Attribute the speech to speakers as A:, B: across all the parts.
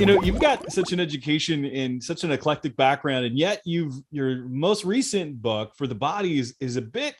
A: you've got such an education in such an eclectic background, and yet your most recent book For the Body is a bit,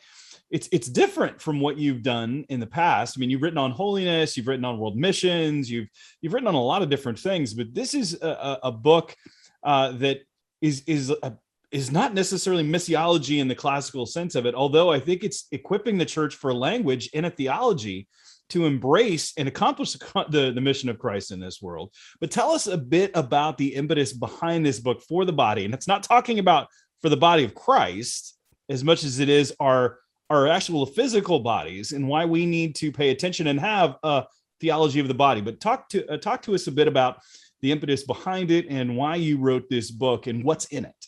A: it's different from what you've done in the past. I mean, you've written on holiness, you've written on world missions, you've written on a lot of different things, but this is a book that is not necessarily missiology in the classical sense of it, although I think it's equipping the church for language in a theology to embrace and accomplish the mission of Christ in this world. But tell us a bit about the impetus behind this book, For the Body. And it's not talking about for the body of Christ as much as it is our actual physical bodies and why we need to pay attention and have a theology of the body. But talk to us a bit about the impetus behind it and why you wrote this book and what's in it.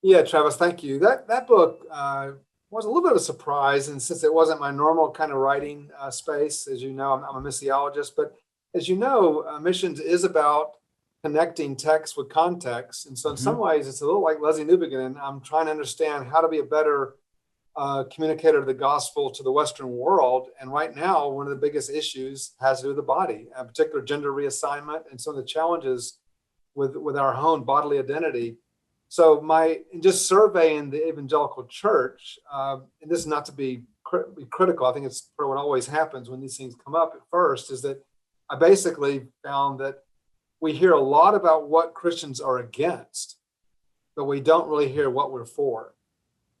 B: Yeah, Travis, thank you. That book was a little bit of a surprise, and since it wasn't my normal kind of writing space, as you know, I'm a missiologist, but as you know, missions is about connecting text with context. And so in some ways, it's a little like Leslie Newbegin. I'm trying to understand how to be a better communicator of the gospel to the Western world. And right now, one of the biggest issues has to do with the body, in particular gender reassignment and some of the challenges with our own bodily identity. So just surveying the evangelical church, and this is not to be critical, I think it's what always happens when these things come up at first, is that I basically found that we hear a lot about what Christians are against, but we don't really hear what we're for.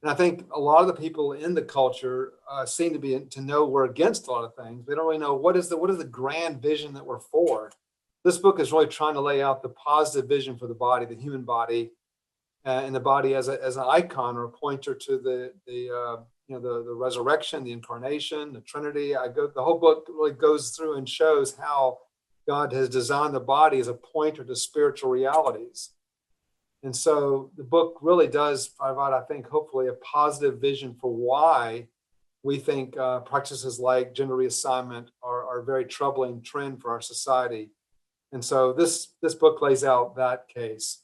B: And I think a lot of the people in the culture seem to know we're against a lot of things. They don't really know what is the grand vision that we're for. This book is really trying to lay out the positive vision for the body, the human body, and the body as an icon or a pointer to the resurrection, the incarnation, the Trinity. The whole book really goes through and shows how God has designed the body as a pointer to spiritual realities. And so the book really does provide, I think, hopefully a positive vision for why we think practices like gender reassignment are a very troubling trend for our society. And so this book lays out that case.